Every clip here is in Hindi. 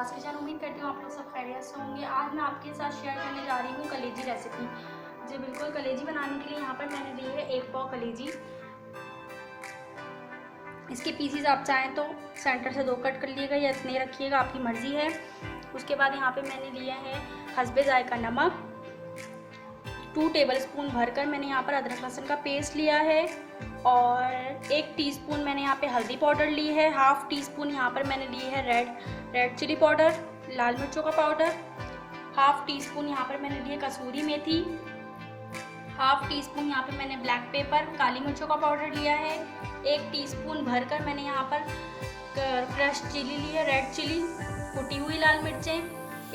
मुमताज़ किचन। उम्मीद करती हूँ आप लोग सब खैरियत से होंगे। आज मैं आपके साथ शेयर करने जा रही हूँ कलेजी रेसिपी। जी बिल्कुल, कलेजी बनाने के लिए यहाँ पर मैंने ली है 1 पाव कलेजी। इसके पीसीज आप चाहें तो सेंटर से 2 कट कर लीजिएगा या इतने रखिएगा, आपकी मर्ज़ी है। उसके बाद यहाँ पे मैंने लिया है हस्बे जायका नमक। 2 टेबलस्पून भरकर मैंने यहाँ पर अदरक लहसुन का पेस्ट लिया है और 1 टीस्पून मैंने यहाँ पे हल्दी पाउडर ली है। हाफ़ टी स्पून यहाँ पर मैंने ली है रेड चिली पाउडर, लाल मिर्चों का पाउडर। हाफ़ टी स्पून यहाँ पर मैंने ली है कसूरी मेथी। हाफ़ टी स्पून यहाँ पे मैंने ब्लैक पेपर, काली मिर्चों का पाउडर लिया है। 1 टीस्पून भरकर मैंने यहाँ पर क्रश चिली ली है, रेड चिली, कुटी हुई लाल मिर्चें।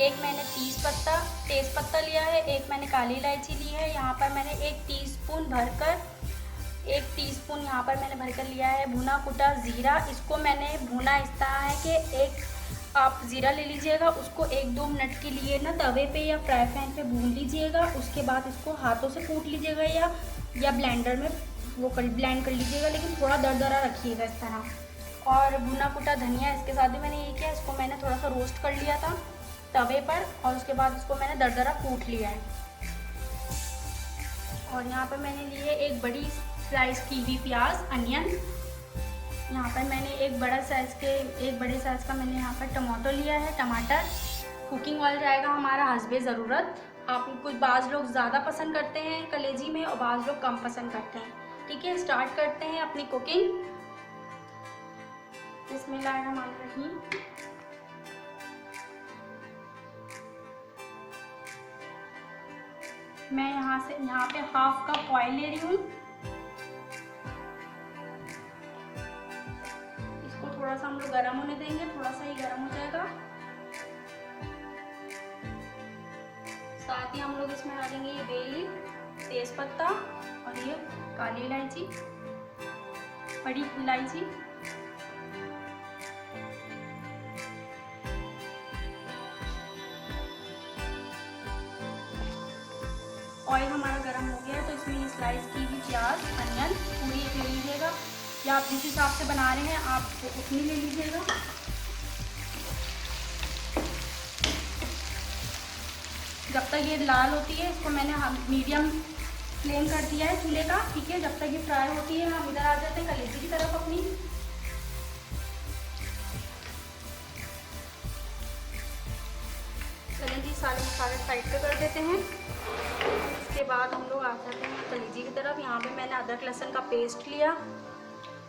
1 मैंने तेज़ पत्ता लिया है। 1 मैंने काली इलायची ली है। यहाँ पर मैंने 1 टीस्पून यहाँ पर मैंने भरकर लिया है भुना कुटा ज़ीरा। इसको मैंने भुना इस तरह है कि एक आप ज़ीरा ले लीजिएगा, उसको 1-2 मिनट के लिए ना तवे पे या फ्राई पैन पे भून लीजिएगा। उसके बाद इसको हाथों से कूट लीजिएगा या ब्लेंडर में ब्लेंड कर लीजिएगा, लेकिन थोड़ा दरदरा रखिएगा इस तरह। और भुना कुटा धनिया इसके साथ भी मैंने ये किया, इसको मैंने थोड़ा सा रोस्ट कर लिया था तवे पर और उसके बाद इसको मैंने दरदरा कूट लिया है। और यहाँ पर मैंने लिए एक बड़ी स्लाइस की हुई प्याज, अनियन। यहाँ पर मैंने एक बड़े साइज़ का मैंने यहाँ पर टमाटो लिया है, टमाटर। कुकिंग ऑयल जाएगा हमारा हस्बे ज़रूरत। आप कुछ बाज़ लोग ज़्यादा पसंद करते हैं कलेजी में और बाज़ लोग कम पसंद करते हैं। ठीक है, स्टार्ट करते हैं अपनी कुकिंग। बिस्मिल्लाहिर्रहमानिर्रहीम। मैं यहाँ पे हाफ कप ऑयल ले रही हूँ। इसको थोड़ा सा हम लोग गर्म होने देंगे, थोड़ा सा ही गर्म हो जाएगा। साथ ही हम लोग इसमें डालेंगे ये बे लीफ, तेज पत्ता और ये काली इलायची, बड़ी इलायची। ऑयल हमारा गर्म हो गया है तो इसमें ये स्लाइस की हुई प्याज, अनियन पूरी एक ले लीजिएगा या आप जिस हिसाब से बना रहे हैं आप उतनी ले लीजिएगा। जब तक ये लाल होती है इसको मैंने मीडियम फ्लेम कर दिया है चूल्हे का। ठीक है, जब तक ये फ्राई होती है हम इधर आ जाते हैं कलेजी की तरफ अपनी। कलेजी सारे मसाले साइड पे कर देते हैं। उसके बाद हम लोग आ जाते हैं कलेजी की तरफ। यहाँ पे मैंने अदरक लहसुन का पेस्ट लिया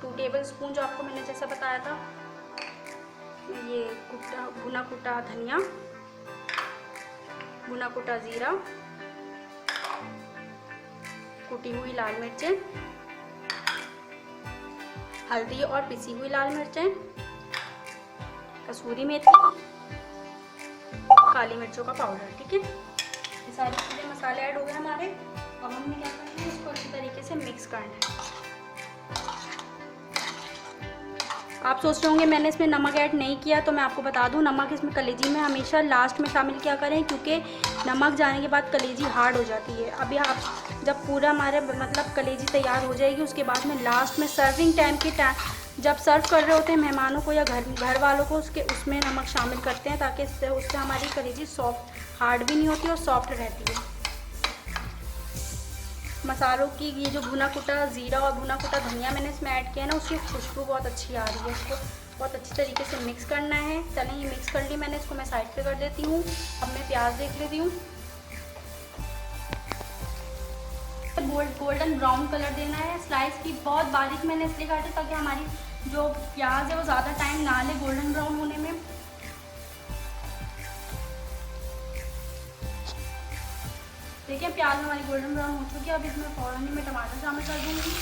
2 टेबलस्पून, जो आपको मैंने जैसा बताया था। ये भुना कुटा धनिया, भुना कुटा ज़ीरा, कुटी हुई लाल मिर्चें, हल्दी और पिसी हुई लाल मिर्चें, कसूरी मेथी, काली मिर्चों का पाउडर। ठीक है, ये सारी चीज़ें मसाले ऐड हो गए हमारे। अब हमने क्या करना है, इसको अच्छी तरीके से मिक्स करना है। आप सोच रहे होंगे मैंने इसमें नमक ऐड नहीं किया, तो मैं आपको बता दूं नमक इसमें कलेजी में हमेशा लास्ट में शामिल किया करें, क्योंकि नमक जाने के बाद कलेजी हार्ड हो जाती है। अभी आप जब पूरा हमारे कलेजी तैयार हो जाएगी, उसके बाद में लास्ट में सर्विंग टाइम जब सर्व कर रहे होते हैं मेहमानों को या घर वालों को, उसमें नमक शामिल करते हैं ताकि उससे हमारी कलेजी सॉफ्ट, हार्ड भी नहीं होती और सॉफ्ट रहती है। मसालों की ये जो भुना कुटा ज़ीरा और भुना कुटा धनिया मैंने इसमें ऐड किया है ना, उसकी खुशबू बहुत अच्छी आ रही है। इसको बहुत अच्छी तरीके से मिक्स करना है। चलें, ये मिक्स कर ली मैंने, इसको मैं साइड पे कर देती हूँ। अब मैं प्याज देख लेती हूँ। गोल्डन ब्राउन कलर देना है। स्लाइस की बहुत बारीक मैंने इसलिए काटी ताकि हमारी जो प्याज है वो ज़्यादा टाइम ना ले गोल्डन ब्राउन होने में। देखिए प्याज हमारी गोल्डन ब्राउन हो चुकी है। अब इसमें फ़ौरन ही मैं टमाटर शामिल कर दूँगी।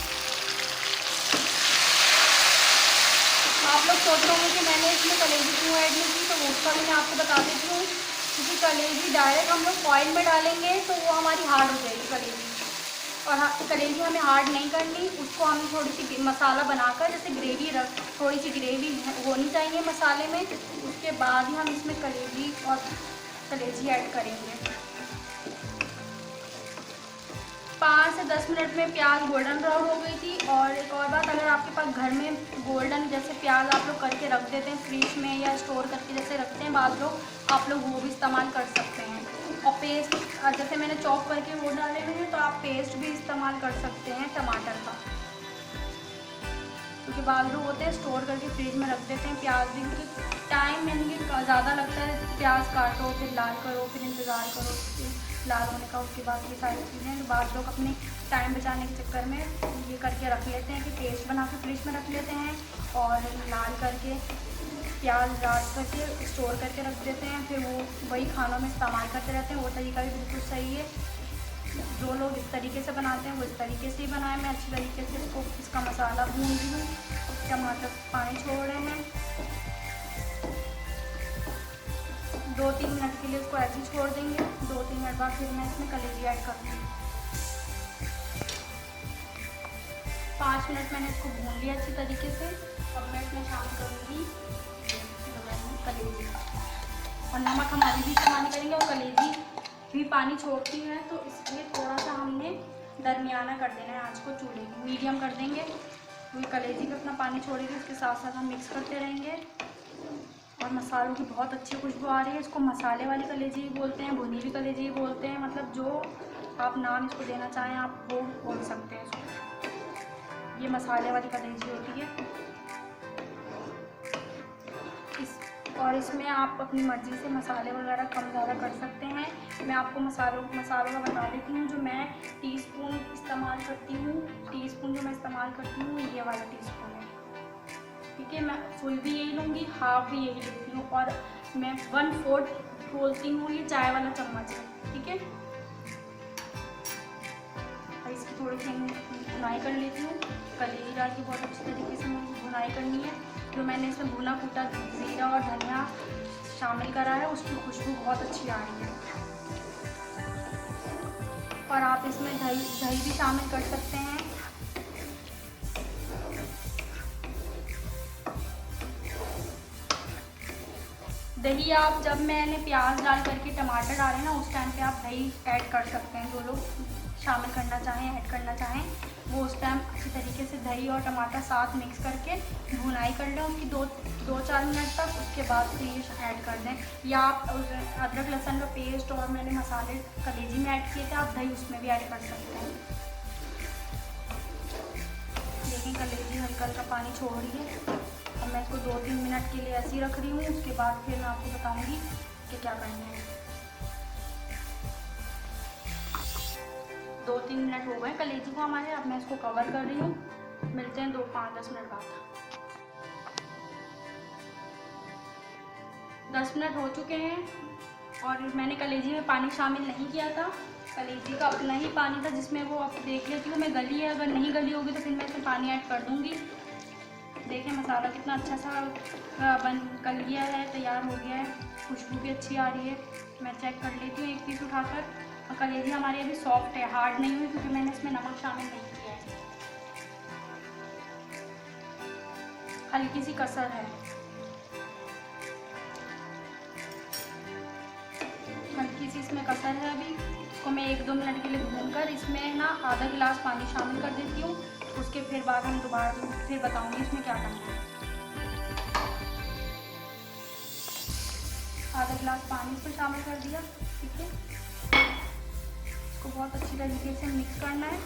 आप लोग सोच रहे होंगे कि मैंने इसमें कलेजी क्यों ऐड नहीं की, तो वो उसका भी मैं आपको बता देती हूँ। क्योंकि कलेजी डायरेक्ट हम लोग ऑयल में डालेंगे तो वो हमारी हार्ड हो जाएगी कलेजी, और कलेजी हमें हार्ड नहीं करनी। उसको हमें थोड़ी सी मसाला बनाकर जैसे ग्रेवी थोड़ी सी ग्रेवी होनी चाहिए मसाले में, उसके बाद ही हम इसमें कलेजी और कलेजी ऐड करेंगे। 5 से 10 मिनट में प्याज गोल्डन ब्राउन हो गई थी। और एक और बात, अगर आपके पास घर में गोल्डन जैसे प्याज आप लोग करके रख देते हैं फ्रिज में या स्टोर करके जैसे रखते हैं बाद लोग, आप लोग वो भी इस्तेमाल कर सकते हैं। और पेस्ट जैसे मैंने चॉप करके वो डाले हुए हैं, तो आप पेस्ट भी इस्तेमाल कर सकते हैं टमाटर का, क्योंकि बाद लोग होते हैं स्टोर करके फ्रिज में रख देते हैं प्याज भी, क्योंकि टाइम यानी कि ज़्यादा लगता है, प्याज काटो फिर लाल करो फिर इंतज़ार करो लाल होने का, उसके बाद ये सारी चीज़ें, तो बाद लोग अपने टाइम बचाने के चक्कर में ये करके रख लेते हैं कि पेस्ट बना के फ्रिज में रख लेते हैं और लाल करके प्याज डाल करके स्टोर करके रख देते हैं, फिर वो वही खानों में इस्तेमाल करते रहते हैं। वो तरीका भी बिल्कुल सही है। जो लोग इस तरीके से बनाते हैं वो इस तरीके से ही बनाएं। मैं अच्छी तरीके से इसका मसाला भून रही हूँ। टमाटर पानी छोड़ रहे हैं, 2-3 मिनट के लिए इसको ऐसे ही छोड़ देंगे। 2-3 मिनट बाद फिर मैं इसमें कलेजी ऐड कर दूँगी। 5 मिनट मैंने इसको भून लिया अच्छी तरीके से। अब मैं इसमें शामिल करूँगी कलेजी, और नमक हम अभी भी इस्तेमाल करेंगे। और कलेजी भी पानी छोड़ती है, तो इसलिए थोड़ा सा हमने दरमियाना कर देना है, आँच को चूल्हे की मीडियम कर देंगे। क्योंकि कलेजी भी अपना पानी छोड़ेगी, उसके साथ साथ हम मिक्स करते रहेंगे। और मसालों की बहुत अच्छी खुशबू आ रही है। इसको मसाले वाली कलेजी भी बोलते हैं, भुनी हुई कलेजी भी बोलते हैं, मतलब जो आप नाम इसको देना चाहें आप वो बोल सकते हैं इसको। ये मसाले वाली कलेजी होती है। और इसमें आप अपनी मर्ज़ी से मसाले वगैरह कम ज़्यादा कर सकते हैं। मैं आपको मसालों का बता देती हूँ। जो मैं टीस्पून इस्तेमाल करती हूँ, टीस्पून जो मैं इस्तेमाल करती हूँ ये वाला टीस्पून है, ठीक है। मैं फुल भी यही लूँगी, हाफ भी यही लेती हूँ, और मैं 1/4 बोलती हूँ, ये चाय वाला चम्मच है, ठीक है। और इसकी थोड़ी सी भुनाई कर लेती हूँ। कलेजी डाल के बहुत अच्छी तरीके से मुझे भुनाई करनी है। जो मैंने इसमें भुना कूटा जीरा और धनिया शामिल करा है, उसकी खुशबू बहुत अच्छी आ रही है। और आप इसमें दही भी शामिल कर सकते हैं। दही आप जब मैंने प्याज डाल करके टमाटर डाले ना, उस टाइम पे आप दही ऐड कर सकते हैं। जो लोग शामिल करना चाहें, ऐड करना चाहें, वो उस टाइम अच्छी तरीके से दही और टमाटर साथ मिक्स करके भुनाई कर लें उसकी 2-4 मिनट तक। उसके बाद फिर ये ऐड कर दें। या आप अदरक लहसुन का पेस्ट और मैंने मसाले कलेजी में ऐड किए थे, आप दही उसमें भी ऐड कर सकते हैं। लेकिन कलेजी हल्का हल्का पानी छोड़ रही है। अब मैं इसको 2-3 मिनट के लिए ऐसे ही रख रही हूँ। उसके बाद फिर मैं आपको बताऊँगी कि क्या करना है। 2-3 मिनट हो गए कलेजी को हमारे। अब मैं इसको कवर कर रही हूँ। मिलते हैं 5-10 मिनट बाद। 10 मिनट हो चुके हैं और मैंने कलेजी में पानी शामिल नहीं किया था। कलेजी का अपना ही पानी था जिसमें वो अब देख लेती हूँ मैं गली है। अगर नहीं गली होगी तो फिर मैं इसमें पानी ऐड कर दूँगी। देखिए मसाला कितना अच्छा सा गल गया है, तैयार हो गया है। खुशबू भी अच्छी आ रही है। मैं चेक कर लेती हूँ एक पीस उठाकर। और कलेजी हमारी अभी सॉफ्ट है, हार्ड नहीं हुई, क्योंकि मैंने इसमें नमक शामिल नहीं किया है। हल्की सी कसर है, हल्की सी इसमें कसर है। अभी इसको मैं 1-2 मिनट के लिए भूनकर इसमें ना आधा गिलास पानी शामिल कर देती हूँ। उसके फिर बाद हम दोबारा फिर बताऊँगी इसमें क्या करना है। आधा गिलास पानी इसमें शामिल कर दिया, ठीक है। इसको बहुत अच्छी तरीके से मिक्स करना है।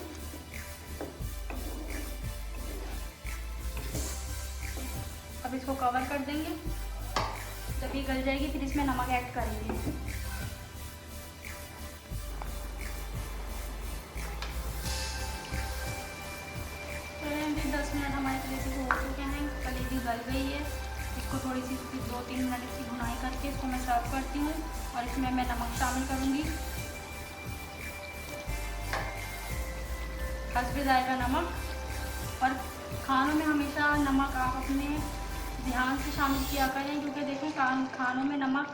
अब इसको कवर कर देंगे। जब ये गल जाएगी फिर इसमें नमक ऐड करेंगे। तो 10 मिनट हमारे कलेजी को हो चुके हैं। कलेजी गल गई है। इसको थोड़ी सी 2-3 मिनट इसकी भुनाई करके इसको मैं सर्व करती हूँ। और इसमें मैं नमक शामिल करूँगी, हस्बे जाएगा नमक। और खानों में हमेशा नमक आप अपने ध्यान से शामिल किया करें, क्योंकि देखें खानों में नमक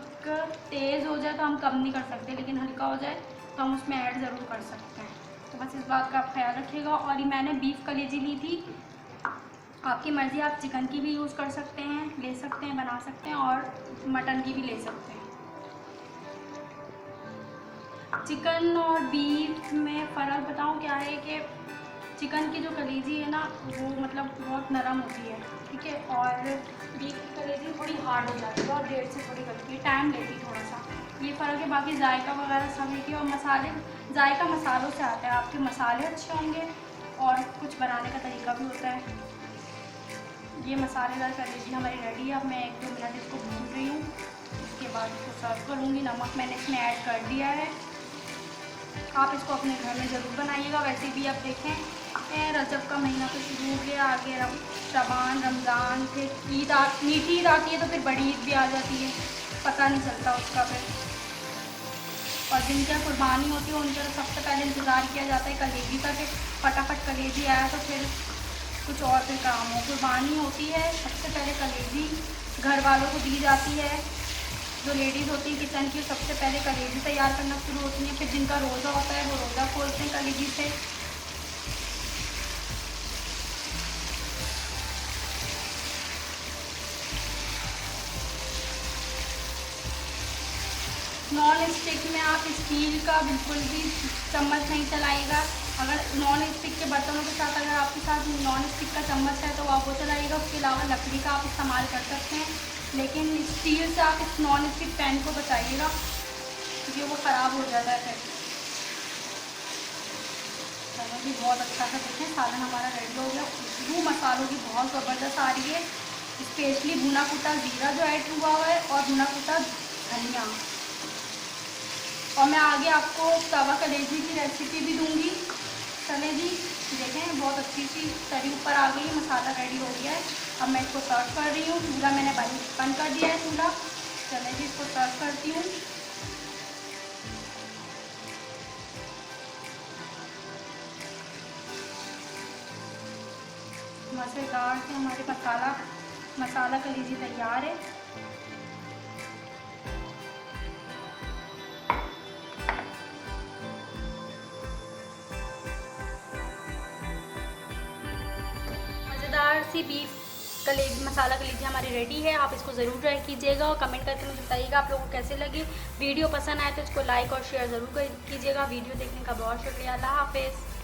तेज़ हो जाए तो हम कम नहीं कर सकते, लेकिन हल्का हो जाए तो हम उसमें ऐड ज़रूर कर सकते हैं। तो बस इस बात का आप ख्याल रखिएगा। और ये मैंने बीफ कलेजी ली थी। आपकी मर्ज़ी, आप चिकन की भी यूज़ कर सकते हैं, ले सकते हैं, बना सकते हैं, और मटन की भी ले सकते हैं। चिकन और बीफ में फ़र्क बताऊँ क्या है कि चिकन की जो कलेजी है ना वो मतलब बहुत नरम होती है, ठीक है, और बीफ की कलेजी थोड़ी हार्ड हो जाती है और देर से थोड़ी गलती है, टाइम लेती है थोड़ा सा, ये फ़र्क है। बाकी जायका वगैरह सब है कि, और मसाले, जायका मसालों से आता है, आपके मसाले अच्छे होंगे और कुछ बनाने का तरीका भी होता है। ये मसालेदार कलेजी हमारी रेडी है। अब मैं 1-2 मिनट इसको भून रही हूँ, उसके बाद इसको सर्व करूँगी। नमक मैंने इसमें ऐड कर दिया है। आप इसको अपने घर में ज़रूर बनाइएगा। वैसे भी आप देखें रजब का महीना तो शुरू हो गया, आगे शबान, रमज़ान, फिर ईद मीठी ईद आती है तो फिर बड़ी ईद भी आ जाती है, पता नहीं चलता उसका फिर। और जिनकी कुर्बानी होती है उनका सबसे पहले इंतज़ार किया जाता है कलेजी का कि फटाफट कलेजी आया तो फिर कुछ और फिर काम हो। कुर्बानी होती है सबसे पहले कलेजी घर वालों को दी जाती है। जो लेडीज़ होती है किचन की सबसे पहले कलेजी तैयार करना शुरू होती हैं, फिर जिनका रोज़ा होता है वो रोज़ा खोलते हैं कलेजी से। नॉन स्टिक में आप स्टील का बिल्कुल भी चम्मच नहीं चलाइएगा। अगर नॉन स्टिक के बर्तनों के साथ अगर आपके साथ नॉन स्टिक का चम्मच है तो आप वो चलाइएगा। उसके अलावा लकड़ी का आप इस्तेमाल कर सकते हैं, लेकिन स्टील से आप इस नॉन स्टिक पैन को बचाइएगा क्योंकि वो ख़राब हो जाता है फिर। चलो भी बहुत अच्छा सा देखें सालन हमारा रेडी हो गया। खुशबू मसालों की बहुत ज़बरदस्त आ रही है, स्पेशली भुना कुटा ज़ीरा जो ऐड हुआ है और भुना कुटा धनिया। और मैं आगे आपको तवा कलेजी की रेसिपी भी दूंगी। चले जी देखें बहुत अच्छी सी तरी ऊपर आ गई, मसाला रेडी हो गया है। अब मैं इसको सर्व कर रही हूँ। चूल्हा मैंने बंद कर दिया है चूल्हा। चले जी इसको सर्व करती हूँ। मज़ेदार से हमारे मसाला कलेजी तैयार है। मज़ेदार सी बीफ मसाला कलेजी हमारी रेडी है। आप इसको ज़रूर ट्राई कीजिएगा और कमेंट करके मुझे बताइएगा आप लोगों को कैसे लगी। वीडियो पसंद आए तो इसको लाइक और शेयर ज़रूर कीजिएगा। वीडियो देखने का बहुत शुक्रिया। अल्लाह हाफ़िज़।